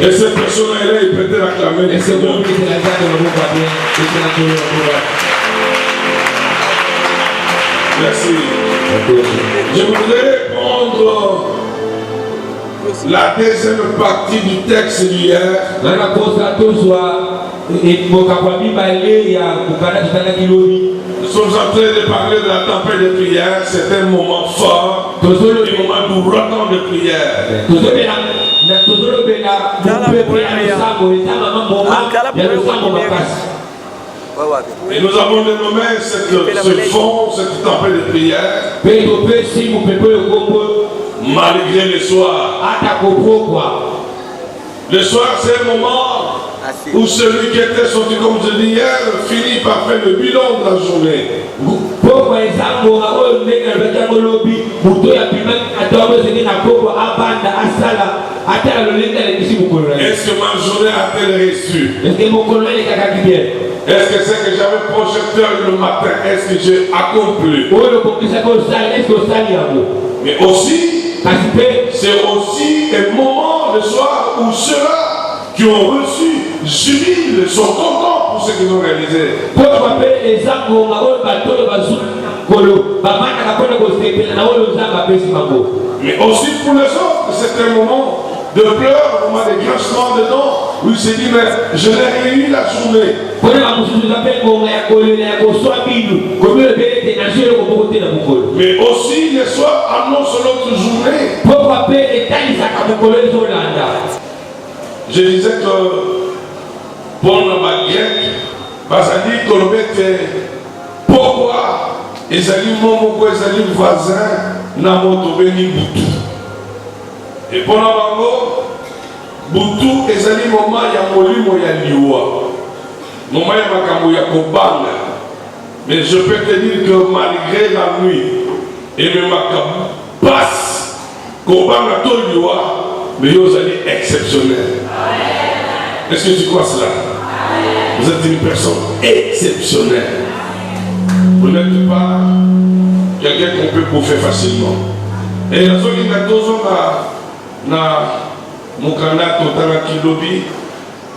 Et cette personne-là, il peut acclamer. Merci. Je voudrais prendre la deuxième partie du texte d'hier. Nous sommes en train de parler de la tempête de prière. C'est un moment fort, un moment d'ouragan de prière. Et nous avons dénommé ce fond, cette tempête de prière, malgré le soir. Le soir, c'est un moment où celui qui était sorti, comme je dis hier, finit par faire le bilan de la journée. Est-ce que ma journée a-t-elle reçu? Est-ce que c'est que j'avais projecteur le matin? Est-ce que j'ai accompli? Mais aussi, c'est aussi un moment le soir où ceux-là qui ont reçu jubilent, sont contents pour ce qu'ils ont réalisé. Mais aussi pour les autres, c'est un moment de pleurs, un moment de grincement dedans, où il s'est dit, mais je l'ai réuni la journée. Mais aussi les soirs annoncent l'autre journée. Je disais que pour la baguette, Bazali Kolobete, pourquoi ils allaient mon voisin n'a moto béni Boutou. Et pour la bango, Boutou, ils allaient moment ya molimo ya liwa. Moment ya makambo ya kobanga. Mais je peux te dire que malgré la nuit et le makambo passe, kobanga to liwa. Mais vous allez exceptionnel. Est-ce que tu crois cela? Vous êtes une personne exceptionnelle. Vous n'êtes pas quelqu'un qu'on peut bouffer facilement. Et la zone qui a 2 ans na Mukana Totana Kilobi,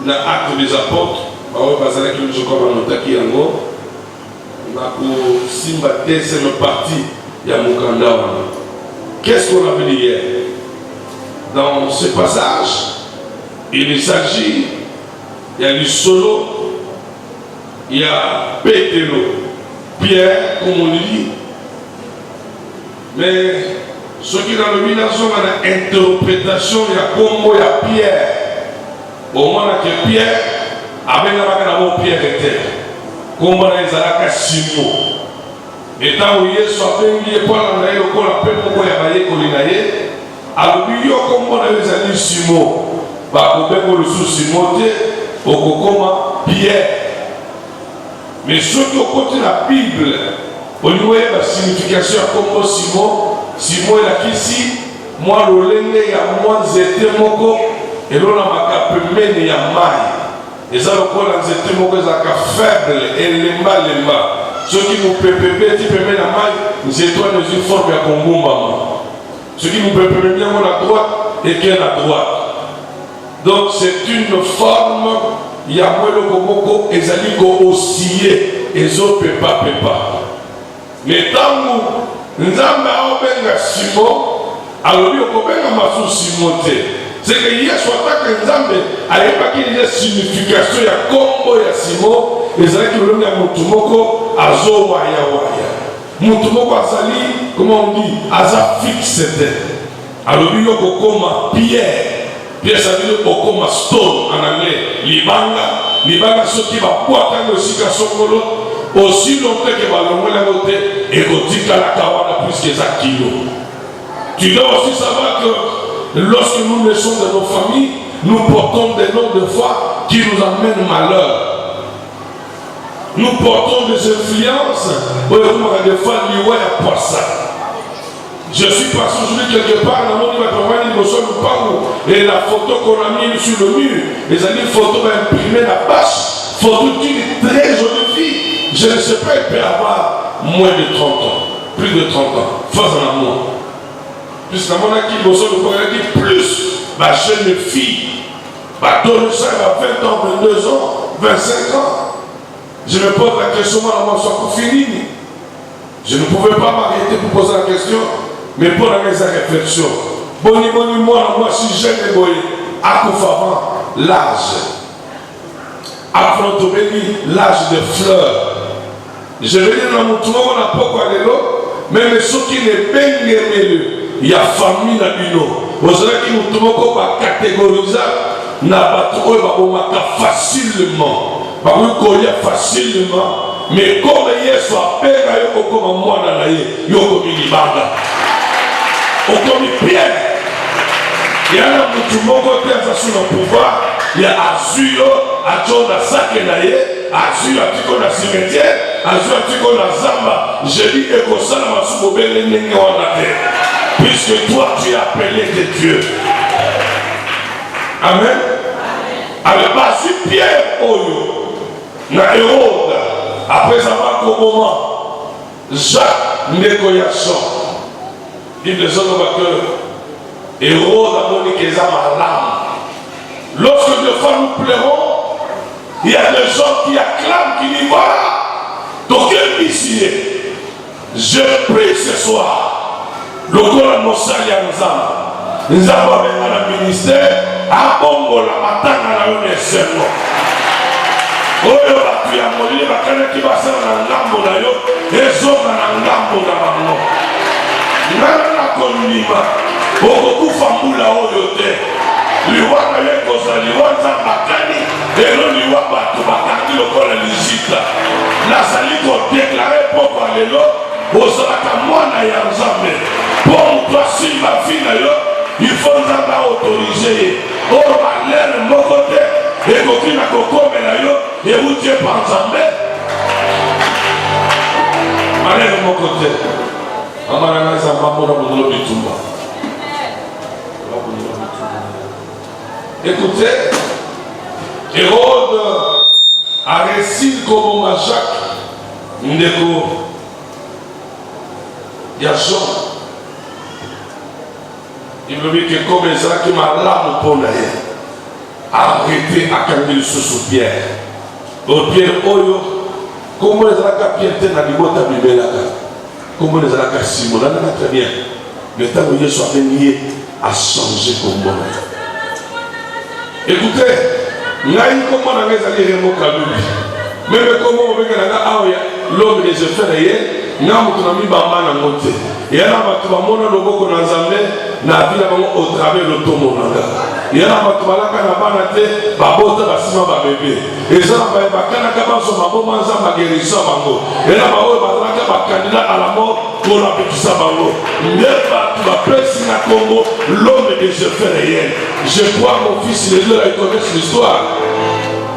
na acte des apôtres, Bazala qui nous a notaki yango, na ko simba deuxième partie ya Mukanda. Qu'est-ce qu'on a vu hier? Dans ce passage, il s'agit, il y a du solo, il y a Pétero, Pierre, comme on dit. Mais ce qui dans le village a une interprétation, il y a comme il y a Pierre. Au moins que Pierre, avec la Pierre était. Comme il y a Simon. Et tant qu'il y a soit il y a pas la paix pour y aller. Alors, il y a comme on a les amis Simon, le sous-Simon, au Kokoma, Pierre. Mais ceux qui ont côté la Bible, au niveau de la signification comme Simon, Simon est là ici, moi, le lenge, il y a moi, j'étais moko, et l'on a ma capemène, il y a maille. Et ça, le col, j'étais moko, c'est faible, et les mal. Ceux qui nous pépé, tu peux mettre la maille, nous étoiles nous forment à Congo, maman. Ce qui nous permet bien à droite et qui est à droite. Donc c'est une forme, il y a moins le Komoko, et ça dit qu'on osciller, et ça pépa. Mais tant que nous avons Simon, alors nous avons Simon. C'est que hier soit que nous avons pas qu'il y ait signification, il y a combo, il y a Simon, et ça dit que nous avons Mutumoko, Azo Waya. Mutumoko Azali, comment on dit, Aza fixe. Alors il y a Okoma Pierre. Pierre ça veut dire Okoma stone en anglais. Libanga ce qui va boire quand aussi qu'à son colo. Aussi longtemps que va l'homme la côté et qu'on dit qu'à la kawana plus que ça kilo. Tu dois aussi savoir que lorsque nous naissons de nos familles, nous portons des noms de foi qui nous amènent malheur. Nous portons des influences. Des fois, je suis passé aujourd'hui quelque part dans mon et la photo qu'on a mise sur le mur, les amis, photo imprimée la bâche, photo d'une très jolie fille. Je ne sais pas, elle peut avoir moins de 30 ans, plus de 30 ans, face à moi. Puisque mon acquis, mon sol, dit plus, ma jeune fille. Adolescent à 20 ans, 22 ans, 25 ans. Je me pose la question, moi, je suis fini. Je ne pouvais pas m'arrêter pour poser la question, mais pour la mes réflexion. Boni, moi, si j'aime boy, à Koufavant, l'âge. Avant de l'âge de fleurs. Je vais dire dans mon tour, on n'a pas quoi de l'eau, mais ceux qui ne baignent il y a famille dans l'uno. Vous savez qui nous trouvons pas catégoriser, n'a pas trouvé facilement. Pas facilement. Mais comme il soit père, il y a comme moi dans la il y a comme une banda. Comme Pierre. Il y a un côté sur le pouvoir, il y a Azur, Azur na Sakenaye, Azur Atiko na cimetière, Azur Atiko na Zamba. Je dis que ça n'a pas soubé les puisque toi tu es appelé de Dieu. Amen. Alors, si Pierre Oyo, na Hérode, après avoir qu'au moment, Jacques Nekoyasson, il dit les hommes que Hérode a donné qu'ils ont malade. Lorsque les femmes nous plairont, il y a des gens qui acclament, qui disent voilà, donc quel messier, je prie ce soir, le corps de Mossali Nzamba, Nzamba avec le ministère, à Bongo la matanga na une sermo. Oyo batu ya molile bakana ki basala na ngambo na yo, ezonga na ngambo na bango. Ngana na konima, okokufa mbula oyo te. Liwa na ye kosa liwa nzambakani, elo liwa batu bakandi lokola lijita. Nazali kodeklare poko lelo, ozalaka mwana ya Nzambe. Po mutwa simba fina yo, il faut nzamba autoriser. Oh malheur moko te, ekoki na kokomela yo, euti par Nzambe. Malheur moko te. Amalanga Nzamba mona bozolo bitumba. Écoutez, Hérode a réussi comme Jacques Ndeko Yasson. Il me dit que comme ça qui m'a l'âme pour l'air, arrêtez à quand il se soutient. Au Pierre Oyo, comment les Pierre n'a pas de bibelaka, comment les Alaka Simon, là très bien. Le temps où il soit venu à changer comme moi. Écoutez, naï comment on a les remocralubi. Même comment on veut que l'homme des effets réels, n'a pas mis bamba na monté. Et là, on va mona le boko na Nzambe na vie au travers de ton monanga. Et là, on va la banate, babota basima ba bébé. Et ça va ba kana kaba so mabo manza ba guérison bango. Et là, on va ba candidat à la mort pour la petite bango. Nefa tu vas presser na Congo l'homme des effets réels. Je crois mon fils les deux ils connaissent l'histoire.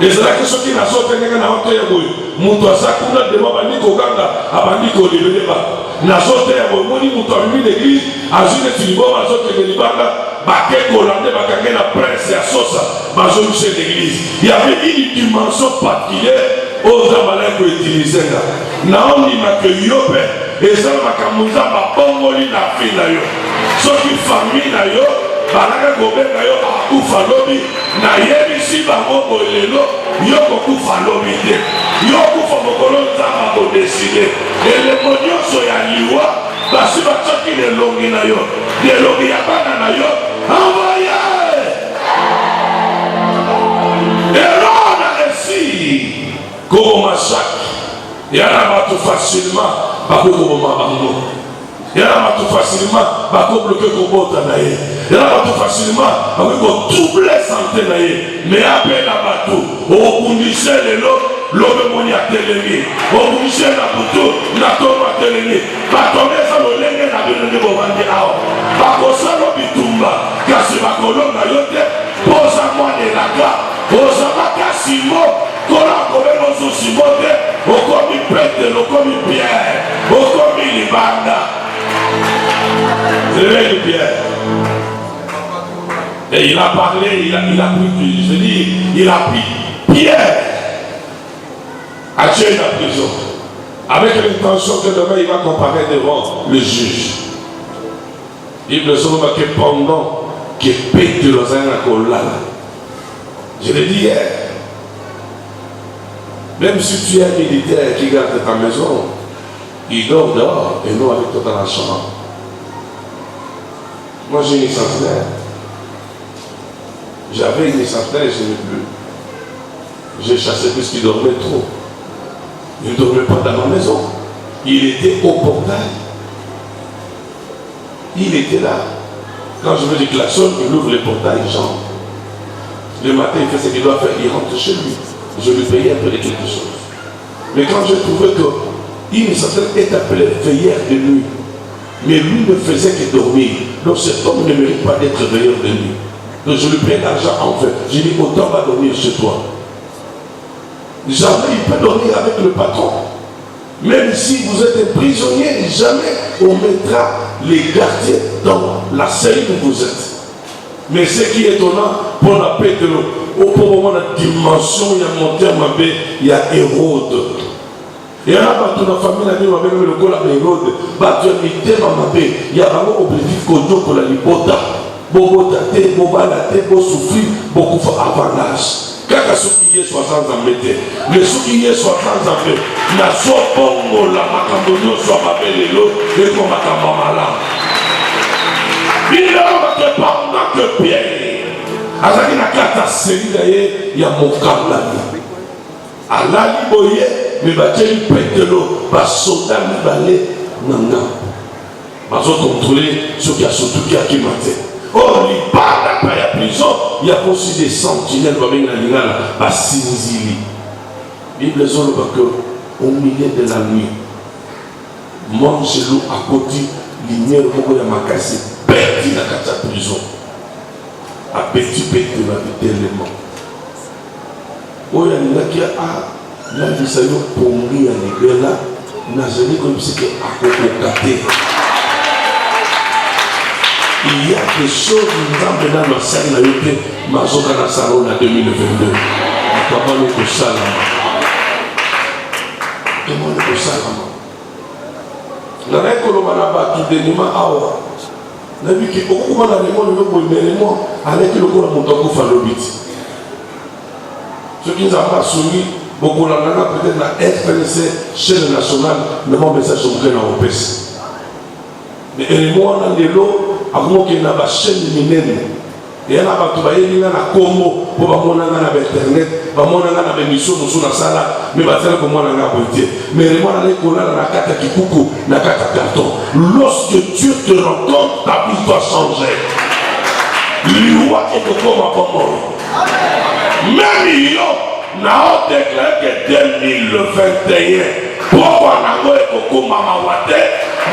Et c'est la question qui n'a pas été faite dans le monde. Moutou Sakuna demande à Nico Ganga, à Bandiko de Léba. N'a pas été faite dans le monde. Moutou a mis l'église, à Jules Philibon, à Zote de Libanga, Baké Hollande, Baké la presse et à Sosa, à Jean l'église. Il y avait une dimension particulière aux Amalek utilisés. Naomi m'a que Yope, et ça m'a Kamouza, m'a Bongoli la fille d'ailleurs. Sauf une famille d'ailleurs. Balaka gobe na yo akufa lobi na yebisi bango bolelo yo kokufa lobi te yo kufa mokolo nzamba kodeside elemo nyonso ya liwa basi batsoki lelongi na yo lelongi ya bana na yo envoye Hérode a réussi koboma Jacques yana bato facilement bakokoboma bango. Il y a tout facilement, il faut bloquer le bot. Il y a tout facilement, il faut troubler la santé. Mais après la bateau, on bouge les lots, l'homme est à téléguer. On bouge la bouteille, la tombe à téléguer. Pas tomber sur le lingue, la donne de Bovandi. Pas qu'on s'en obitumba, car c'est ma colonne à yote, pose à moi des lagas, pose à ma cassimo, qu'on a commé nos osimotes, au commis prêtre, au commis pierre, au commis libanda. C'est vrai de Pierre. Et il a parlé, il a pris, je dis, il a pris Pierre à tuer la prison. Avec l'intention que demain il va comparer devant le juge. Il ne se voit que pendant qu'il pète le zin à Kolala. Je l'ai dit hier. Même si tu es un militaire qui garde ta maison, il dort dehors et non avec toi dans la chambre. Moi j'ai une centenaire. J'avais une centenaire et je n'ai plus. J'ai chassé puisqu'il dormait trop. Il ne dormait pas dans ma maison. Il était au portail. Il était là. Quand je veux dire klaxon, il ouvre le portail, il chante. Le matin, il fait ce qu'il doit faire, il rentre chez lui. Je lui payais un peu de quelque chose. Mais quand j'ai trouvé qu'une certaine est appelée veilleur de nuit, mais lui ne faisait que dormir. Donc cet homme ne mérite pas d'être veilleur de nuit. Donc je lui paye l'argent en fait. J'ai dit, autant va dormir chez toi. Jamais il peut dormir avec le patron. Même si vous êtes un prisonnier, jamais on mettra les gardiens dans la cellule où vous êtes. Mais ce qui est étonnant, pour la paix de l'eau, au moment de la dimension, il y a mon terme, il y a Hérode. Et là, dans la famille, il y a le col à Hérode, il y a vraiment objectif qu'on doit pour la libota. Bobo tate, boba late, bo souffrir, beaucoup avant l'âge. Kaka soki ye 60 ans mette, mais soki ye 60 ans fait, na so bongo la makambo nyonso mabe lelo, et ko makambo malamu. Il a remarqué pendant que Pierre, azaki na kata seli na ye ya mokangami. Alali boye, mais bateli petelo, ba soldat mibale nanga. Bazo contrôler ce qui a surtout qui a maté. Oh, il part d'après la prison, il y a aussi des sentinelles qui viennent à Sinzili. Bible dit qu'au milieu de la nuit, Mangelo à côté, lumière beaucoup de ma casse, petit dans la prison. À petit petit dans l'élément. Oh, il y a qui a la vie pour mourir à l'église là, n'a jamais comme si que à côté. Il y a des choses qui nous dans le scène de Mazoka na salon en 2022. Comment nous peut ça là? Comment nous peut ça là? La règle de la qui dénima awa. La vie qui beaucoup mal à l'émon le bon élément avec le corps mon temps faire le bit. Ceux qui n'ont pas soumis beaucoup la nana peut-être la FNC chaîne nationale le bon message sur le en OPS. Mais élément dans de l'eau avant qu'il y ait une chaîne minenne, il y a un combo pour mon internet, pour mon émission sur la salle, mais pour moi, mais la carte qui coucou, la carte carton. Lorsque Dieu te rencontre, ta vie doit changer. L'Iwa est de comme à même il n'a déclaré que 2021, pourquoi n'a pas été comme à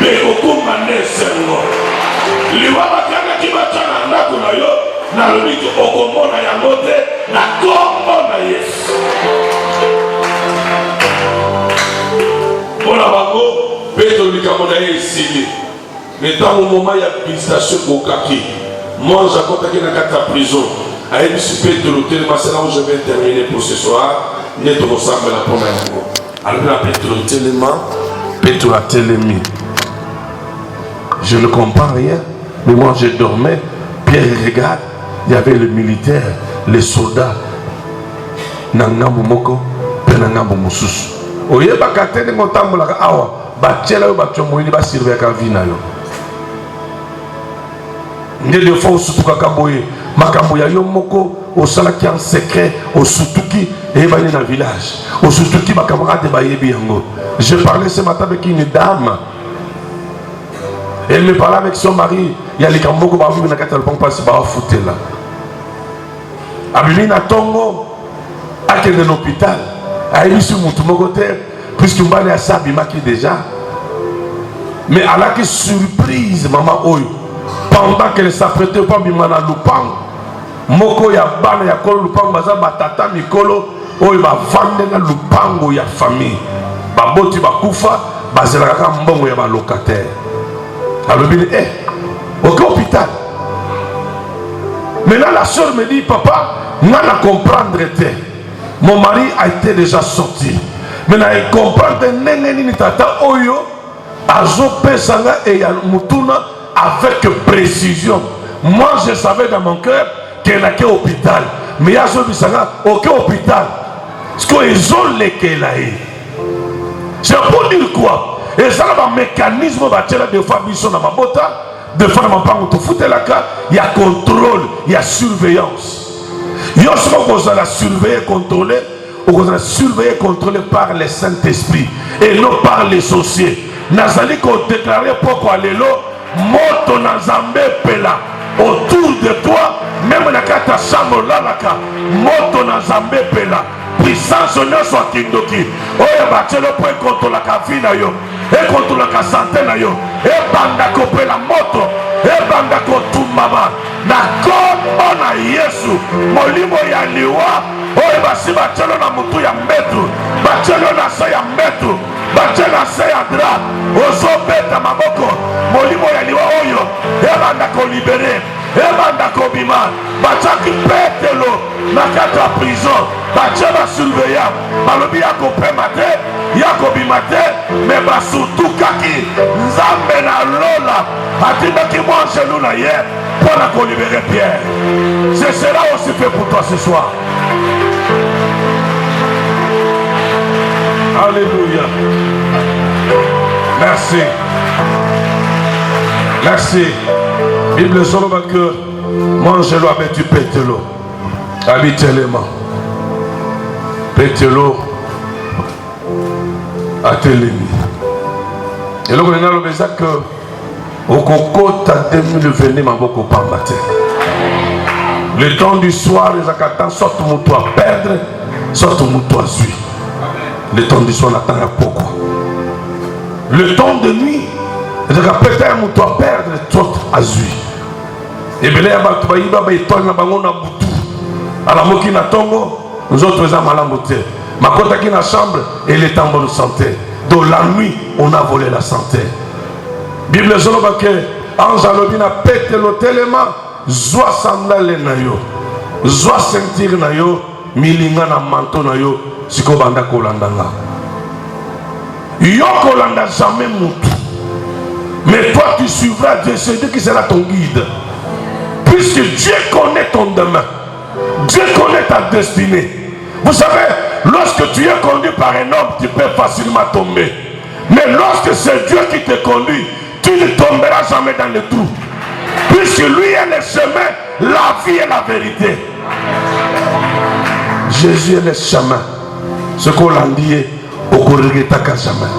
mais comme à Nessengo. Liwaba kanga kibatana ndako na yo na lobiki okomona yango te na kombo na Yesu. Bona bango peto likamona ye esili. Mais dans le moment il y a visitation au kaki. Moi j'accompagne dans la prison. Aïe bisi peto l'hôtel, c'est là où je vais terminer pour ce soir. N'est ressemble la première fois. Alors la peto tellement peto a télémi. Je ne comprends rien. Mais moi je dormais, Pierre regarde, il y avait les militaires, les soldats. Nangambo moko, penangambo mususu. Oye bakatene ngotambola ka awa, bachela yo bachomoini ba surveiller ka vina yo. Nde de fois osutuka kamboye, makambo ya yo moko osalaki en secret, osutuki et bani na village. Osutuki ba camarade ba yebi yango. Je parlais ce matin avec une dame. Elle me parlait avec son mari. Il y a les cambos qui vont vivre dans le cadre de la foutre là. Abimi na tongo, à quel de l'hôpital. A eu sur mon côté, puisque on va à ça, bimaki déjà. Mais à la surprise, maman Oyo, pendant qu'elle s'apprêtait pas bimana lupang, moko ya bana ya kolo lupang baza batata mikolo, Oyo ba vendre na lupango ya famille. Ba boti ba kufa, bazela ka mbongo ya ba locataire. Alors, il dit, au hôpital. Maintenant, la soeur me dit, papa, moi, je comprendre. Mon mari a été déjà sorti. Maintenant, il comprend que tata oyo, azope sanga et mutuna avec précision. Moi, je savais dans mon cœur qu'elle n'a qu'à hôpital. mais yazo bisanga aucun hôpital ce qu'ils ont lesquels là. C'est pour dire quoi? Et ça là un mécanisme batela de fois biso na mabota de fois na mapango to futela ka il y a contrôle, il y a surveillance. Yo ce qu'on la surveiller contrôler, on va surveiller contrôler par le Saint-Esprit et non par les sorciers. Nazali ko déclarer pourquoi lelo moto na Nzambe pela autour de toi, même dans ta chambre là, moto na Nzambe pela puissance ne soit kindoki. Oya batelo point contre la vie na yo et contre la santé na yo et banda ko pela moto et banda ko tumama na God ona Yesu molimo ya liwa. Oya basi batelo na mutu ya metu batelo na sa ya metu batelo na sa ya dra ozo beta maboko molimo ya liwa oyo e banda ko libérer e banda ko bima bataki petelo na kata prison batela surveillant balobi ya ko pema te ya ko bima te mais basutu kaki Nzambe na lola atindaki moi genou na ye pour la ko libérer Pierre. C'est cela aussi fait pour toi ce soir. Alléluia. Merci. Merci. Bible solo que mange-le avec du pételo. Habituellement. Pételo à Télémi. Et là, on a le message que au coco, tu as 2020, ma beaucoup pas matin. Le temps du soir, les acatants sortent mon toit perdre, sortent mon toit suivre. Le temps du soir, on attend à pourquoi. Le temps de nuit, les acatants mon toit perdre, sortent à suivre. Et bien là, il y a des étoiles dans le boutou. À la moquine à Tongo, nous autres faisons mal à monter. Ma côte qui est dans la chambre, elle est en bonne santé. Dans la nuit, on a volé la santé. Bible zolo bake ange alobi na petelo telema zwa sandale na yo zwa sentir na yo milinga na manteau na yo siko banda kolanda nga yo kolanda jamais mutu mais toi tu suivras Dieu, c'est Dieu qui sera ton guide puisque Dieu connaît ton demain, Dieu connaît ta destinée. Vous savez, lorsque tu es conduit par un homme, tu peux facilement tomber, mais lorsque c'est Dieu qui te conduit, tu ne tomberas jamais dans le trou. Puisque lui est le chemin, la vie et la vérité. Jésus est le chemin. Ce qu'on l'a dit, au corrigeta qu'à jamais.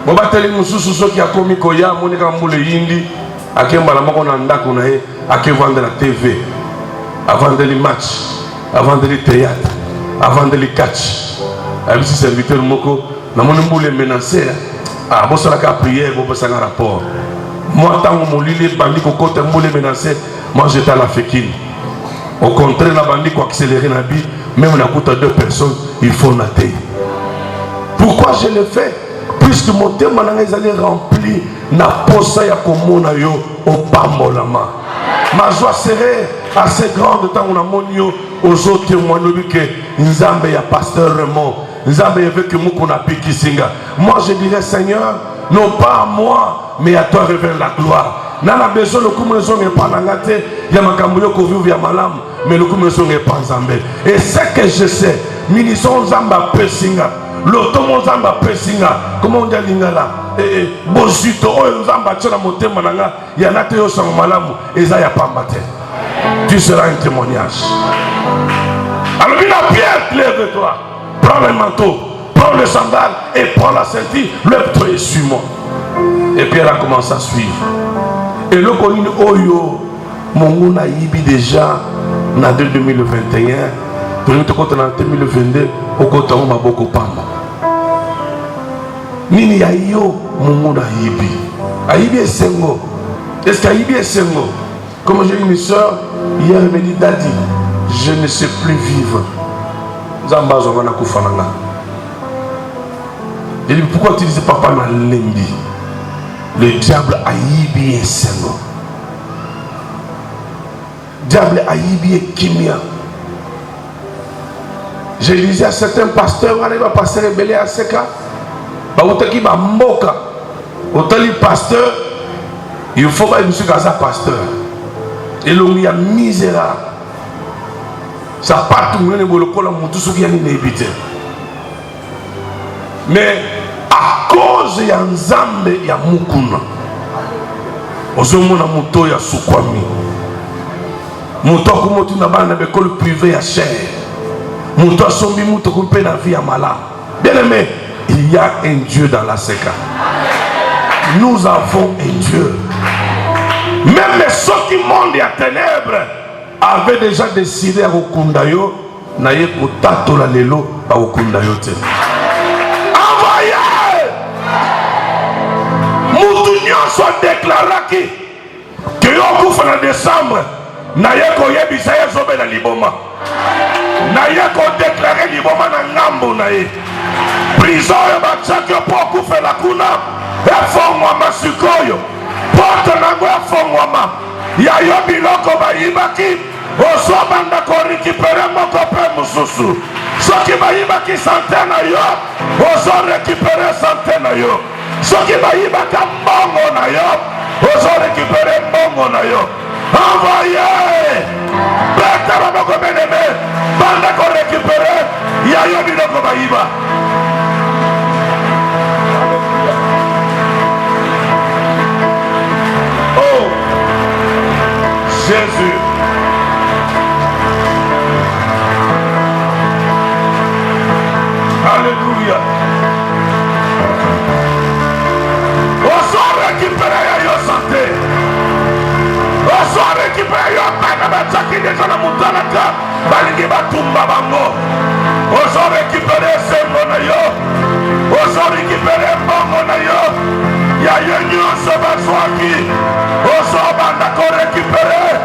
Bon, bah, télé, nous sommes qui a commis Koya, Monika Moule Yindi, à qui on a mandé à qui vendre la TV, à vendre les matchs, à vendre les théâtres, à vendre les catch. Avec ce serviteur Moko, na mon mboule menacé. Ah, bon, ça la prière, bon, ça un rapport. Moi, tant que mon lit bandit au côté mboule menacé, moi j'étais à la fékine. Au contraire, la bandit qui accéléré la vie, même on a coûté 2 personnes, il faut noter. Pourquoi je le fais? Puisque mon thème est allé rempli na posa ya komona yo au pambolama. Ma joie serait assez grande tant on a mon yo aux autres témoigner que Nzambe ya pasteur Raymond. Nzambe veut que nous qu'on a piqué singa. Moi je dirais Seigneur, non pas à moi, mais à toi révèle la gloire. Nana besoin le coup n'est pas nangate, ya makambuyo ko vivre ya malam, mais le coup n'est pas Nzambe. Et ce que je sais, ministre Nzamba pesinga. L'automne Nzamba pesinga. Comment on dit lingala? Bozito o Nzamba tchana motema nanga, ya nate yo sang malamu, eza ya pambate. Tu seras un témoignage. Alors il a Pierre, lève-toi. Prends le manteau, prends le sandal et prends la ceinture, lève-toi et suis-moi. Et Pierre a commencé à suivre. Et le colline Oyo, mon a yibi déjà en 2021, pour nous en 2022, au côté de Maboko Pamba. Nini Yayo, mon a yibi. Ayibi est sengo. Est-ce qu'Ayibi est sengo? Comme j'ai une soeur, hier elle me dit, Daddy, je ne sais plus vivre. Je dis, pourquoi tu disais papa na lembi? Le diable a yibi et sengo. Diable a yibi et kimia. Je disais à certains pasteurs, on va passer rebelle à Seka. Bah, on qui va moka. Autant les pasteurs, il faut pas monsieur Gaza pasteur. Et l'on y a misérable. Ça part tout le monde, tout ce qui est évité. Mais à cause de Nzambe, il y a Mukuna. Ozomona moto ya sukwami. Moto comme tu n'as pas l'école privée à cher. Moto sombi moto comme pe na vie à malade. Bien aimé, il y a un Dieu dans la Seka. Nous avons un Dieu. Même ceux qui montent à ténèbres avaient déjà décidé à Okundayo, naye kotato la lelo à Okundayo te. Soit déclaré que yo en décembre nayeko yebisa ya zobe na liboma nayeko déclarer liboma na ngambo na ye prison ya bachaki po kufela kuna efongwa masikoyo porte nango efongwama ya yo biloko bayibaki ozobanda ko récupérer moko pe mususu soki bayibaki santé na yo ozo récupérer santé na yo. Ce qui va y battre mbongo na yo, ozo récupérer mbongo na yo. Envoyez! Bata baboko beneme, banda ko récupérer, ya yo biloko bayiba. Oh! Jésus! Alléluia! Récupérer your santé. Oso récupérer your bana bataki déjà na mutalaka. Balingi batumba bango. Oso récupérer sembo na yo. Oso récupérer bongo na yo. Ya yo nyonso baswaki. Oso banda ko récupérer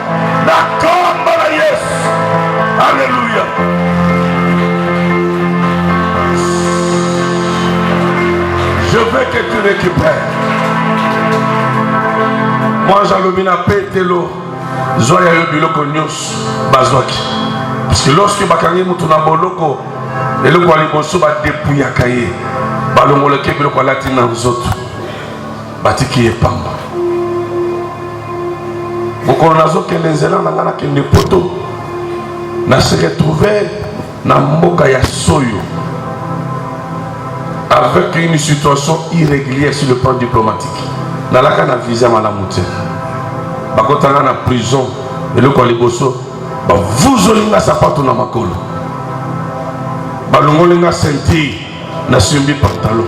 na kombo na Yesu. Alléluia. Je veux que tu récupères. Moi, j'alumina pételo, zoya yo biloko nyos, bazwaki. Parce que lorsque bakangi mutu na boloko, eloko ali boso ba depuya kaye, balongole ke biloko lati na nzoto, batiki epamba. Bokolo nazo kende nzela na ngana kende poto, na se retrouver na mboka ya Soyo, avec une situation irrégulière sur le plan diplomatique. Nalaka na visa malamute bakotanga na prison eloko liboso ba vuzolinga sapato na makolo balongolinga ceinture na simbi pantalon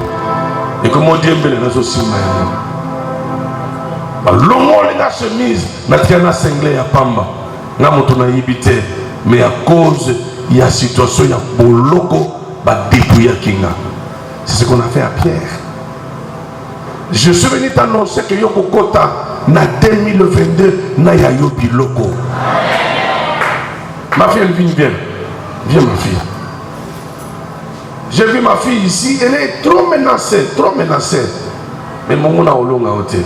et comme on dit mbele nazo simba yango balongolinga chemise na tiana sengle ya pamba na moto na yibite mais à cause ya situation ya boloko ba dépouiller kinga. C'est ce qu'on a fait à Pierre. Je suis venu t'annoncer que Yoko Kota, na 2022, na yayo biloko. Ma fille, elle vient bien. Viens, ma fille. J'ai vu ma fille ici, elle est trop menacée, trop menacée. Mais mon monde a olonga ôté.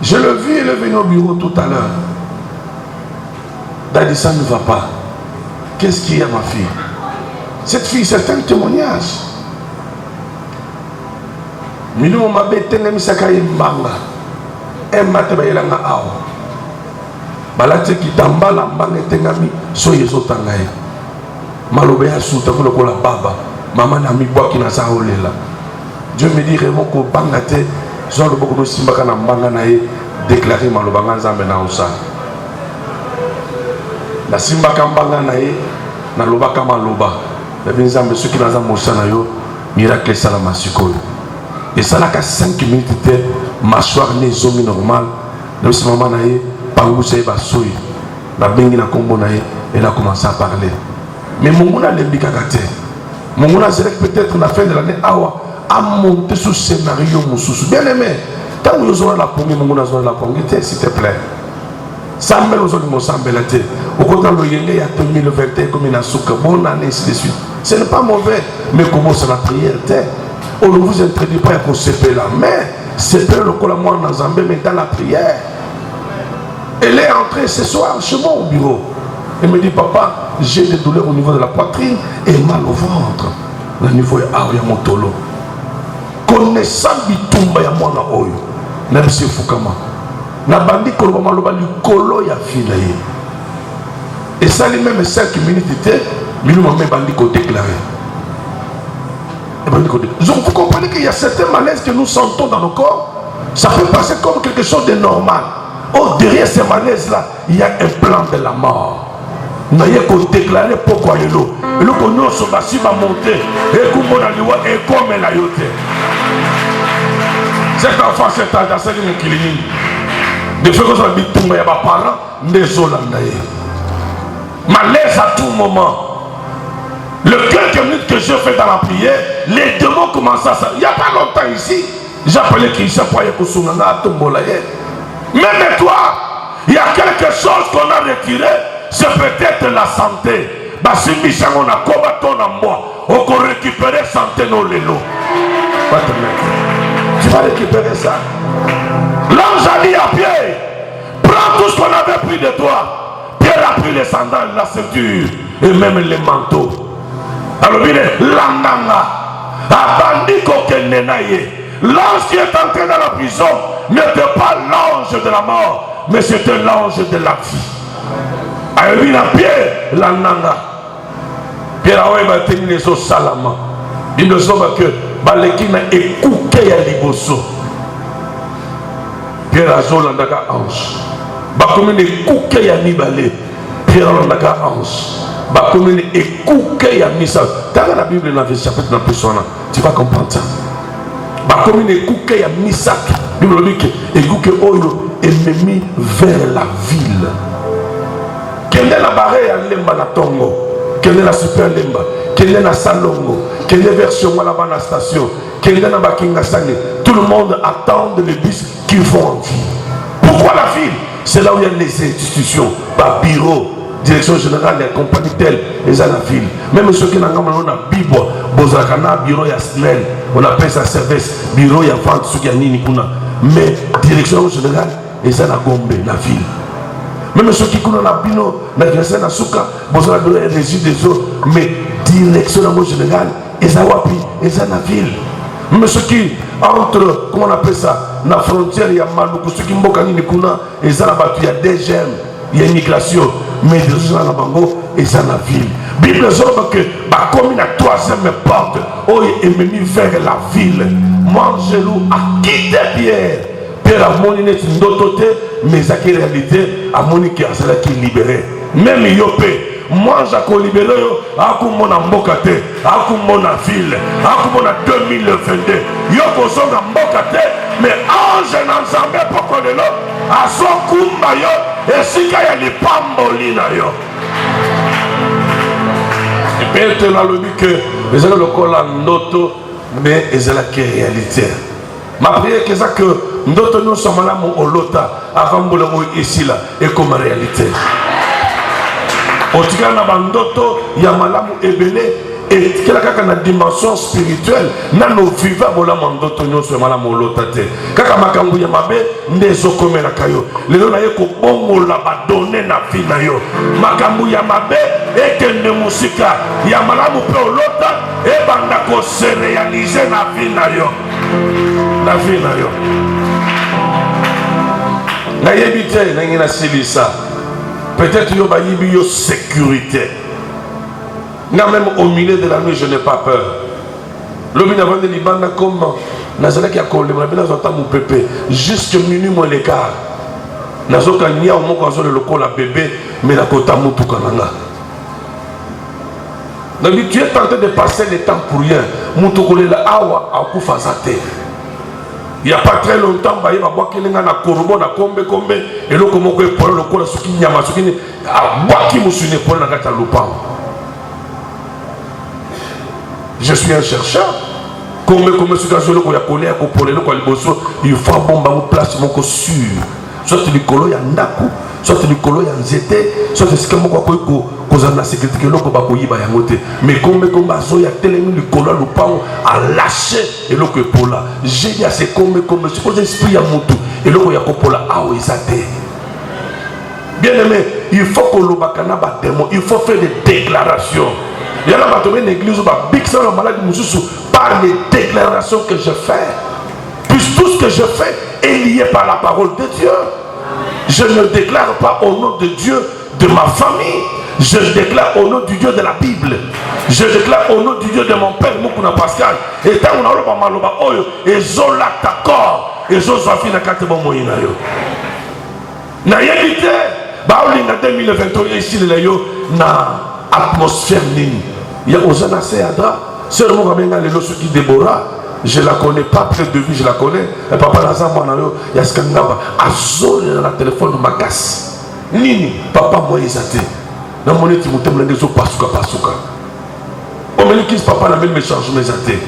Je l'ai vu, elle est venue au bureau tout à l'heure. Dadi, ça ne va pas. Qu'est-ce qu'il y a, ma fille? Cette fille, c'est un témoignage. Minu mabetenge misaka mbanga emate bayelanga awo balate kitambala mbanga tengami so yezo tangaye malobe ya suta ko lokola baba mama na mibwaki na saolela. Dieu me dit remoko banga te zo loboko no simbaka na mbanga na ye déclarer maloba nzambe na usa na simbaka mbanga na ye na lobaka maloba na nzambe soki na nzambe usa na yo miracle salama sikoyo. Et ça n'a qu'à 5 minutes de m'asseoir les hommes normal. Dans ce moment-là, Pangou s'est bassoui. La bengi na combo nae, elle a commencé à parler. Mais mon mouna l'embika kate. Mon mouna c'est peut-être la fin de l'année a monté ce scénario moussous. Bien aimé. Quand vous aurez la pomme, mon mouna aura la pomme, s'il te plaît. Ça me l'a dit mon sambelate. Au contraire, le yenge il y a 2021 comme une souka. Bonne année, ainsi de suite. Ce n'est pas mauvais, mais comment c'est la prière? On ne vous introduit pas pour CP là, mais CP le moi dans Zambé, mais dans la prière. Elle est entrée ce soir chez moi au bureau. Elle me dit, papa, j'ai des douleurs au niveau de la poitrine et mal au ventre. Le niveau est à mon tolo. Connaissant Bitumba ya mwana oyo. Na monsieur Fukama. Na bandi koloma loba likolo ya fila ye. Et ça, les mêmes 5 minutes étaient, mais nous, on m'a dit qu'on déclarait. Donc vous comprenez qu'il y a certains malaises que nous sentons dans nos corps. Ça peut passer comme quelque chose de normal. Oh, derrière ces malaises-là, il y a un plan de la mort. Nous avons déclaré pourquoi il y a l'eau. Et nous connaissons si va monter. Et comme on a dit, et comme elle a yoté. Cet enfant, cet âge, c'est une clinique. De faire que ça dit tout, mais il y a des parents, désolé. Malaise à tout moment. Le quelques minutes que je fais dans la prière, les démons commencent à ça. Il n'y a pas longtemps ici, j'appelais Christian pour aller à Tombola. Même toi, il y a quelque chose qu'on a retiré, c'est peut-être la santé. Si Michel on a combattu en moi, on peut récupérer santé dans les lots. Tu vas récupérer ça. L'ange a dit à Pierre, prends tout ce qu'on avait pris de toi. Pierre a pris les sandales, la ceinture et même les manteaux. Alors il est l'andanga, abandi kokenenaye. L'ange qui est entré dans la prison n'était pas l'ange de la mort, mais c'était l'ange de la vie. Alors il a Pierre l'andanga. Pierre a tenu les os salamment. Il ne semble que Balekina est couqué à Liboso. Pierre a joué l'andanga ange. Bakomine est couqué à Nibale. Pierre a l'andanga ange. Bakomine est couqué à Missa. Dans la Bible, dans le chapitre dans personne, tu vas comprendre ça. Bakomine est couqué à Missa. La Bible dit que couqué oyo est mis vers la ville. Quelle est la barrière à Lemba la Tongo? Quelle est la super Lemba? Quelle est la Salongo? Quelle est la version là-bas à la station? Quelle est la Bakinga Sane? Tout le monde attend les bus qui vont en ville. Pourquoi la ville? C'est là où il y a les institutions, par bureau, direction générale, les compagnies telles, et à la ville. Même ceux qui n'ont pas Bibo, Bozakana, bureau, il y a SNEL, on appelle ça service, bureau, il y a vente, ceux qui ont Nikuna. Mais direction générale, et ça la Gombe, la ville. Même ceux qui connaissent la Bino, la Grèce, la Souka, Bozakana, bureau, et les des autres, mais direction générale, et ça Wapi, et ça la ville. Même ceux qui entre, comment on appelle ça, dans la frontière, il y a Maloukou, ceux qui ont Bokani, Nikuna, et ça là-bas, il y a DGM. Il y a une migration, mais des gens dans la bango et ça la ville. Bible dit que comme la troisième porte, oh il est mis vers la ville. Mangez-nous à quitter Pierre. Pierre a mon net d'autoté, mais ça qui est réalité, à mon qui est libéré. Même Yopé, mange à qu'on libéré, à qu'on mon ambokate, à qu'on mon ville, à qu'on mon 2022. Yoko son ambokate, mais ange n'ensemble pas qu'on est là, à son kumbayo. Et si il y a des pambolines, et puis là le dit que les gens le collent en noto, mais ils ont la réalité. Ma prière c'est ça que nous nous sommes là au lota avant de le ici là et comme réalité. Au tigana na bandoto ya malamu ebele et que la dimension spirituelle na no viva bola mandoto nyonso malamu lota te. Kaka makambu ya mabe ndezo komela kayo. Lelo na ye ko bongo la ba donner na vie na yo. Makambu ya mabe ekende musika ya malamu pe lota e banda ko se réaliser na vie na yo. Na vie na yo. Na yebite na ngina silisa. Peut-être yo ba yibi yo sécurité. Même au milieu de la nuit, je n'ai pas peur. L'homme n'a pas de Liban comme Nazala qui a collé, mon pépé, jusque minuit moins l'écart. Nazoka n'y a au moins quand le local à bébé, mais la kota moutou kananga. Donc tu es tenté de passer le temps pour rien. Moutou kole la awa a koufazate. Il n'y a pas très longtemps, il va boire quelqu'un na korobo na kombe et le comment que pour le local suki nyama suki a boire qui moussune pour la gata lupang. Je suis un chercheur. Comme ce que je connais, il faut un bon place mon sûr. Soit du colo ya ndaku, soit du colo ya nzete, soit ce que moi quoi la sécurité que l'on va y bayangote. Mais comme bazo ya telemi du colo le pao a lâché et l'on que pour là. J'ai dit c'est comme ce que l'esprit ya mutu et l'on ya pour là ah oui ça t'est. Bien aimé, il faut que l'on bakana ba démon, il faut faire des déclarations. Il y a là une église par les déclarations que je fais. Puis tout ce que je fais est lié par la parole de Dieu. Je ne déclare pas au nom de Dieu de ma famille. Je déclare au nom du Dieu de la Bible. Je déclare au nom du Dieu de mon père Mukuna Pascal. Et tant on a le maloba oyo et zola d'accord et zo sofi na kate bon moyena yo. Na yelite ba olinga 2021 ici le yo na atmosphère nini. Ya ozana seadra seulement kamenga le loso qui Déborah. Je la connais pas, peut-être de vue je la connais. Et papa Lazamba na yo ya skangaba azole na téléphone magas. Nini papa moi izate. Na moneti mutemla ndezo pasuka. On me dit que papa n'a même échangé mes athées.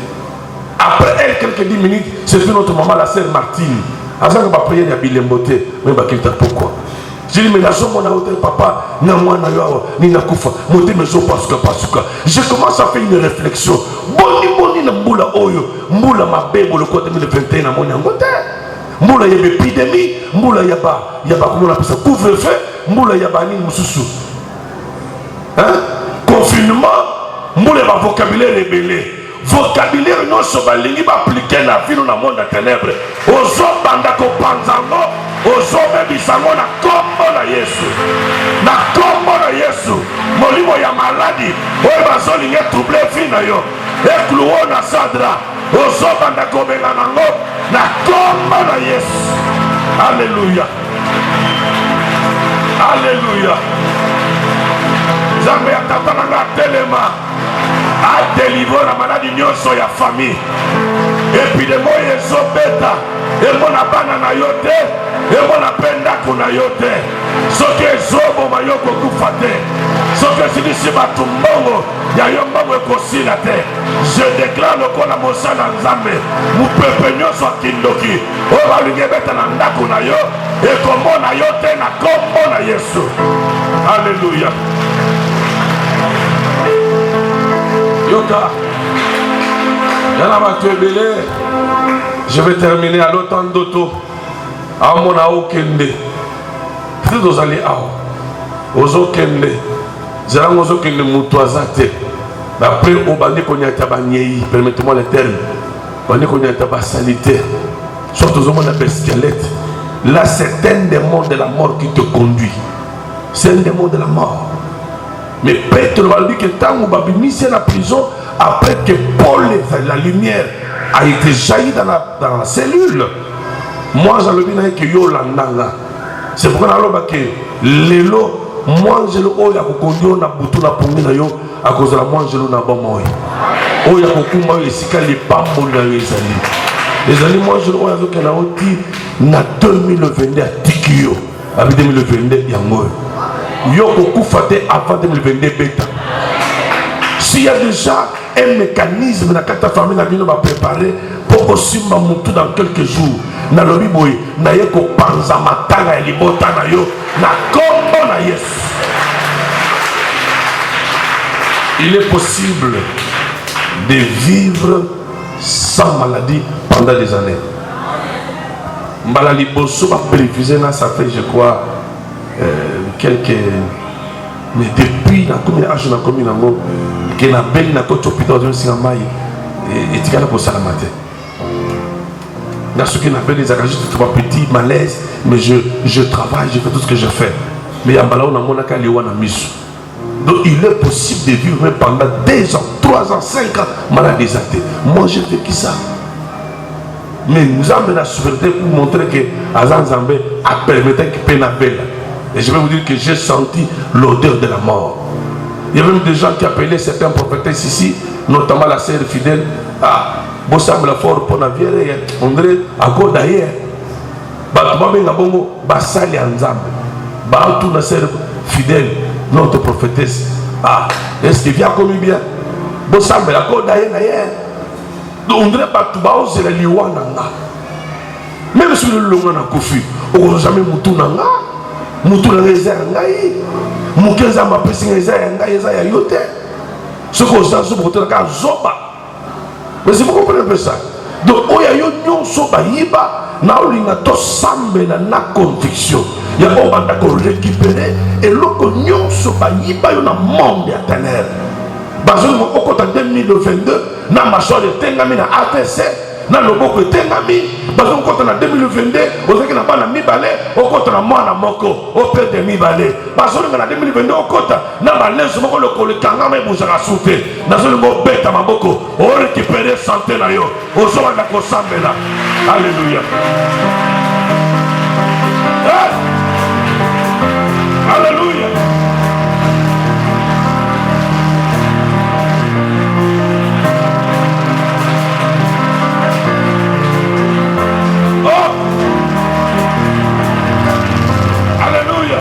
Après elle, quelques 10 minutes, c'est fait notre maman, la sœur Martine. Avant que ma prière n'y a bilemboté, mais bah qu'il t'a pourquoi. J'ai dit, mais la somme, on a ôté papa, n'a moi, n'a yo, ni n'a koufa, monté mes os pasuka. Je commence à faire une réflexion. Boni, na mboula oyo, mboula ma bébé, le côté 2021, na mon yangote. Mboula y'a épidémie, mboula yaba, comment on appelle ça, couvre-feu, mboula yaba ni moussoussou. Hein? Confinement. Mboule va vocabulaire rebelle. Vocabulaire non sobalingi va appliquer la vie dans le monde des ténèbres. Ozo banda ko panzango, ozo bebisango na kombo na Yesu. Na kombo na Yesu. Molimo ya maladi, oyo bazolingi trouble vie na yo. Ekluo na sadra, ozo banda ko benga nango na kombo na Yesu. Alléluia. Alléluia. Zambe ya tata nanga telema a délivré la maladie nyonso ya famille. Épidémie ezobeta emona bana na yo te emona penda kuna yo te soki ezoboma yo kokufa te soki esilisi bato mbongo ya yo mbongo ekosila te. Je déclare lokola mosala nzambe mopepe nyonso akindoki oyo balingi ebeta na ndako na yo ekomona yo te na kombo na Yesu. Alléluia. Yoka, je vais terminer à l'automne d'auto. À mon aokende. Si vous allez à Ozokende, Zerang Ozokende Moutouazate. Après, au bandit qu'on y a tabaniei, permettez-moi le terme. Bandit qu'on y a tabasanité. Surtout au monde de squelette. Là, c'est un démon de la mort qui te conduit. C'est un démon de la mort. Mais Petre va dire que tant que Babini c'est la prison, après que Paul, la lumière, a été jaillie dans la cellule, moi j'en ai vu que yo l'andanga. C'est pourquoi on a dit que l'élo, moi je le oya kokonyo na butu na pongi na yo à cause de la moi je le na bomoi. Oya kokuma le sika le pambo na yo ezali. Les amis, moi je le oya que na oti na 2022 à Tikio, avec 2022 yango. Yoko Koufate avant 2022 bêta. S'il y a déjà un mécanisme dans la famille qui va préparer pour aussi m'amoutou dans quelques jours. Na lobi boy na yeko panza matanga ya libota na yo na kombo na Yesu. Il est possible de vivre sans maladie pendant des années. Malali bosso va préviser là ça fait je crois quelques mais depuis la commune âge na commune ngo que na belle na côté hôpital de Singamai et tikala pour salamate na ce qui na belle les agents trois petits malaise mais je travaille je fais tout ce que je fais mais ya mbala on a monaka liwa na misu donc il est possible de vivre même pendant 2 ans 3 ans 5 ans malade des athées moi j'ai vécu ça mais nous avons la souveraineté pour montrer que Azan Zambé a permis que Penabella. Et je vais vous dire que j'ai senti l'odeur de la mort. Il y a même des gens qui appelaient certains prophétesses ici, notamment la sœur fidèle, à Bossam fort pour la vieille, on dirait à côté d'ailleurs. Batouba Bongo, Bassali Anzambe, Batou la sœur fidèle, notre prophétesse. Ah, est-ce qu'il vient comme bien? Bossam la côte d'ailleurs. On dirait Batouba, c'est la Liwananga. Même si le long a Kofi, on n'a jamais Moutounanga. Moutou na réserve ngai mukenza mapesi réserve ngai eza ya yote ce qu'on sent sur pour ka zoba mais c'est vous comprenez un peu ça donc oya yo nyonso ba yiba na olinga to sambela na conviction ya obanda ko récupérer et loko nyonso ba yiba yo na monde ya ténèbres bazo mo okota 2022 na maso de tengami na ATC na loboko etengami bazokota na 2022 ozaki na bana mibale okota na mwana moko operde mibale bazolinga na 2022 okota na balezo moko lokolo ekangama ebuzaka su te nazolinga obeta maboko orekipere sante na yo ozobanda kosambela. Alléluia. Alléluia. Oh. Alléluia.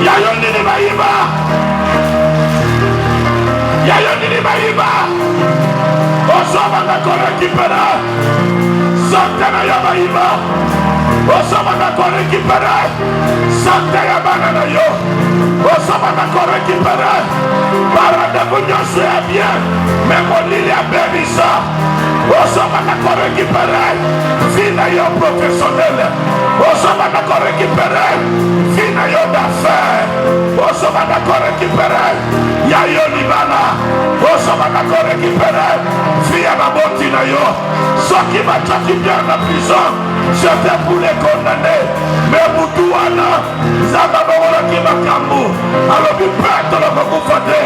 Yayonini Maïba. Yayonini Maïba. Osabana korekipera. Santana ya Maïba. Osabana korekipera. Santana ya banana yo. Osabana korekipera. Parada bunyosu ya bien. Memolili ya bebisa. Osabana korekipera. Vina yo professionnel. Osabana korekipera. Vina yo d'affaires. Osabana korekipera. Ya yo libana. Osabana korekipera. Via na boti na yo. Soki bataki bien na prison. J'étais pour les condamner. Mais Boutouana, Zababora qui m'a camou. Alors, il pète le Mokufate.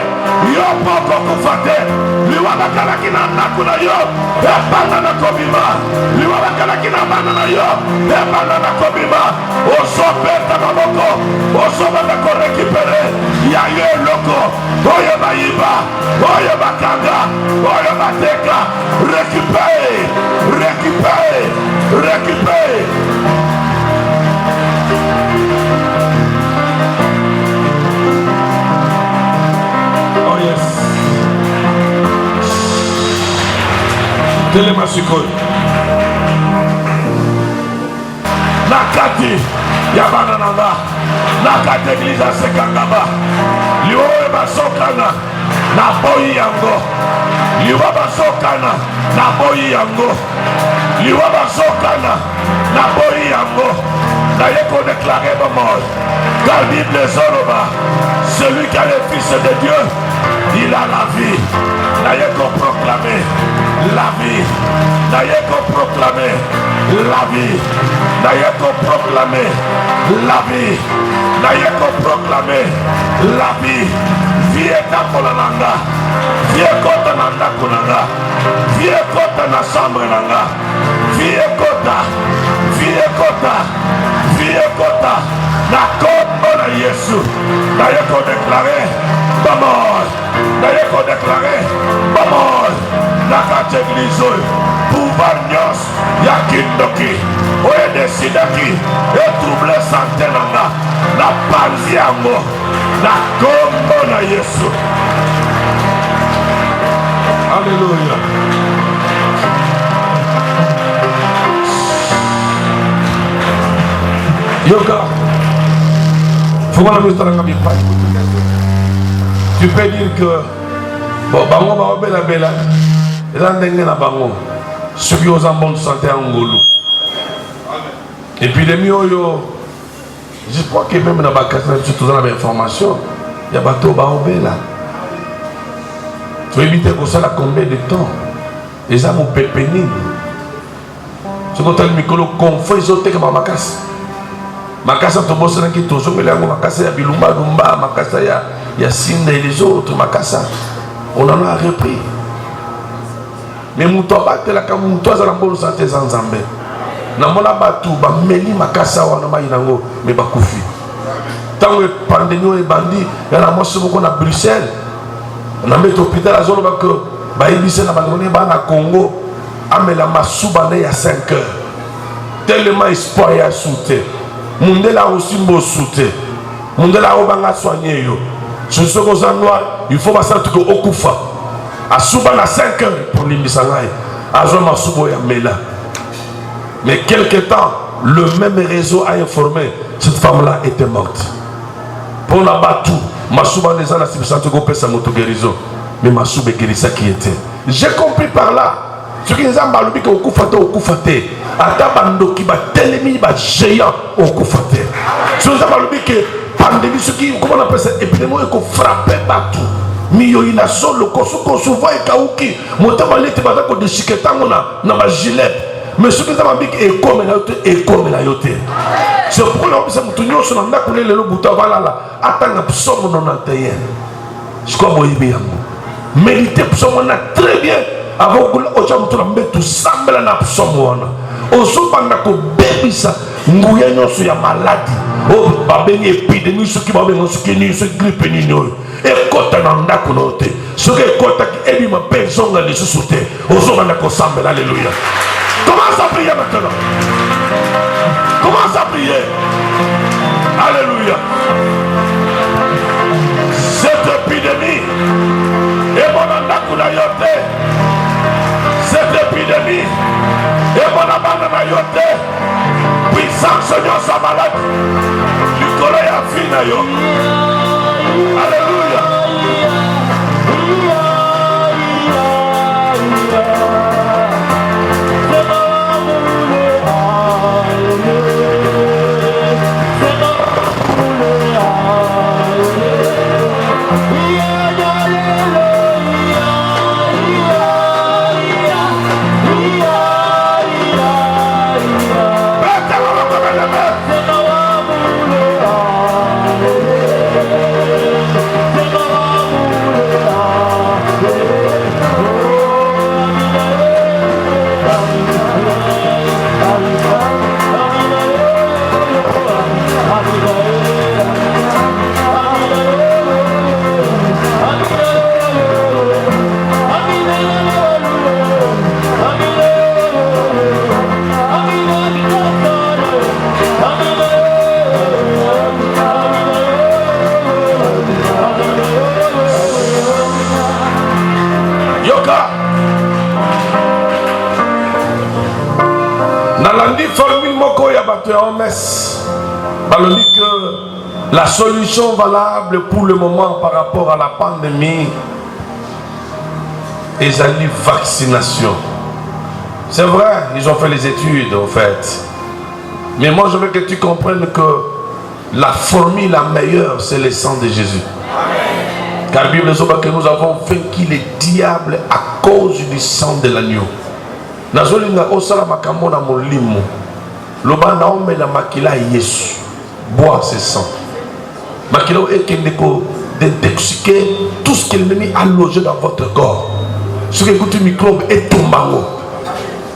Yo, Poko Kufate. Liwana Kalakina Nakuna yo. Et Banana Kobima. Liwana Kalakina Banana yo. Et Banana Kobima. Oso Peta Maboko. Oso Banako récupéré. Yaye Loko. Oye Baïba. Oye Bakanga. Oye Bateka. Récupéré. Récupéré. Récupéré. Oh yes. Telema Sikoi. Nakati Yabana Nanga. Nakati Église à Sekangaba. Liwe Basokana. Naboyi Yango. Liwa Basokana. Naboyi Yango. Liwa Basokana. Naboyi Yango. N'ayez déclaré ma mort. Car la Bible est Zoroba. Celui qui a le Fils de Dieu, il a la vie. N'ayez qu'à proclamer la vie. N'ayez qu'à proclamer la vie. N'ayez qu'à proclamer la vie. N'ayez qu'à proclamer la vie. Vie est à Kolananga. Vie est kota nanda kunanga. Vie est kota na chambre nanga. Vie est kota. Vie est kota. Vie est kota. Na kombo na Yesu. N'ayez qu'à déclarer ba mort. N'ayez qu'à déclarer ba mort. Na kati église pouvoir nyos ya kindoki oye desidaki etrouble santé nanga na panzi yango na kombo na Yesu. Alléluia. Yoga. Faut voir la musique dans la Bible. Tu peux dire que bon, bango ba bela bela. Landenge na bango. Ceux qui ont en bonne santé en Ngolo. Épidémie oyo. Je crois que même dans la case, surtout dans l'information, il y a bateau ba bela. Tu éviter que ça combien de temps. Les âmes ont pépéni. Ce qu'on t'a dit, Mikolo, confort, ils ont été comme ma casse. Ma casse, tu bosses dans qui tu joues, mais là, ma casse, il y a Bilumba, Dumba, ma casse, il y a Sinde et les autres, ma casse. On en a repris. Mais mon toit, la mon toit, ça n'a pas de santé sans Zambé. Na mona batu, ba meli ma casse, on a ma inango, mais ba koufi. Tant que pandémie et bandit, il y a un morceau qu'on a Bruxelles. On a mis l'hôpital à zone que Baïbissé n'a pas donné à Congo. Amela Masouba il y a 5 heures. Tellement espoir y a sauté. Mundela aussi m'a sauté. Mundela obanga soigné yo. Je suis aux noir, il faut passer tout au Okufa. À Souba à 5 heures pour l'Imisangaï. À zone Masouba ya Mela. Mais quelque temps, le même réseau a informé cette femme-là était morte. Pour la battu. Masouba les gens qui sont en sa moto-guérison. Mais Masouba guérissa qui était. J'ai compris par là. Ce qui nous a dit que au Koufate. Atabando qui va télémi va géant au Koufate. Ce qui nous a dit que pandémie, ce qui, comment on appelle ça, épidémie, il faut frapper partout. Miyo ina solo kosuko souvent et kauki motama lete batako de chiketango na ma gilet mais ce que ça m'a dit est comme la yote c'est pourquoi on peut mutunyo so na ndako le lo buta balala atanga psomo 91 je crois boyibi yango méditer psomo na très bien avant que o cha mutuna mbetu sambela na psomo wana ozo banda ko bebisa nguya nyonso ya maladie o babengi épidémie ce qui va bengo ce qui ni ce grippe ni no et kota na ndako no te ce que kota qui ebi ma personne les sous-te ozo banda ko sambela alléluia. Commence à prier maintenant. Commence à prier. Alléluia. Cette épidémie est mon ndako na yote. Cette épidémie est mon abandon na yote. Puissance Seigneur sa malade. Du collègue à fin yo. Alléluia. On dit que la solution valable pour le moment par rapport à la pandémie est la vaccination. C'est vrai, ils ont fait les études en fait. Mais moi je veux que tu comprennes que la formule la meilleure c'est le sang de Jésus. Amen. Car la Bible dit que nous avons vaincu les diables à cause du sang de l'agneau. Nazolinga osala makambo na molimo. Loba na ome la makila Yesu. Bois ce sang. Makila est d'intoxiquer tout ce que l'ennemi a logé dans votre corps. Ce que écoutez microbe est tombango.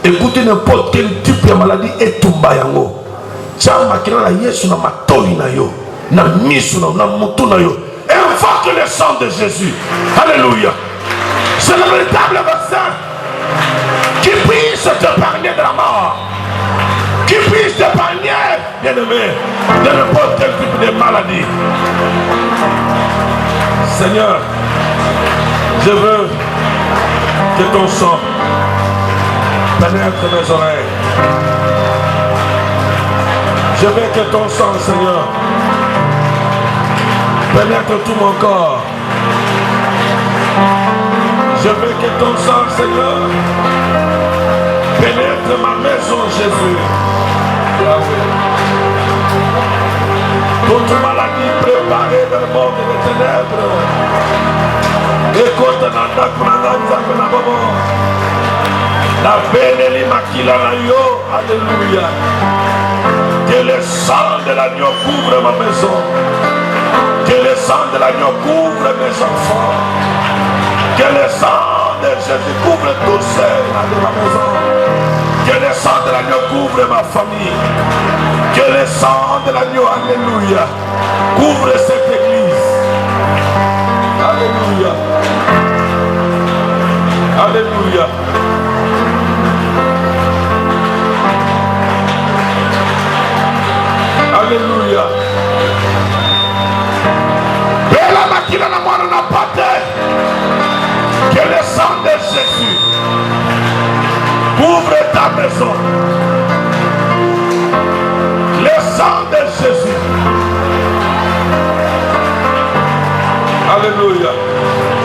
Écoutez n'importe quel type de maladie est tombayango. Tiens makila la Yesu na matoli na yo. Na misu na mutu na yo. Invoque le sang de Jésus. Alléluia. C'est le véritable vaccin qui puisse t'épargner de la mort. Qui puisse t'épargner, bien-aimé, de n'importe quel type de maladie. Seigneur, je veux que ton sang pénètre mes oreilles. Je veux que ton sang, Seigneur, pénètre tout mon corps. Je veux que ton sang, Seigneur, pénètre ma maison, Jésus. Toute maladie préparée dans le monde des ténèbres. Écoute, la bénélie maquilla na yo. Alléluia. Que le sang de l'agneau couvre ma maison. Que le sang de l'agneau couvre mes enfants. Que le sang de Jésus couvre tout seul dans ma maison. Que le sang de l'agneau couvre ma famille. Que le sang de l'agneau, alléluia, couvre cette église. Alléluia. Alléluia. Alléluia. Bella makina na mwana na pate. Que le sang de Jésus couvre ta maison.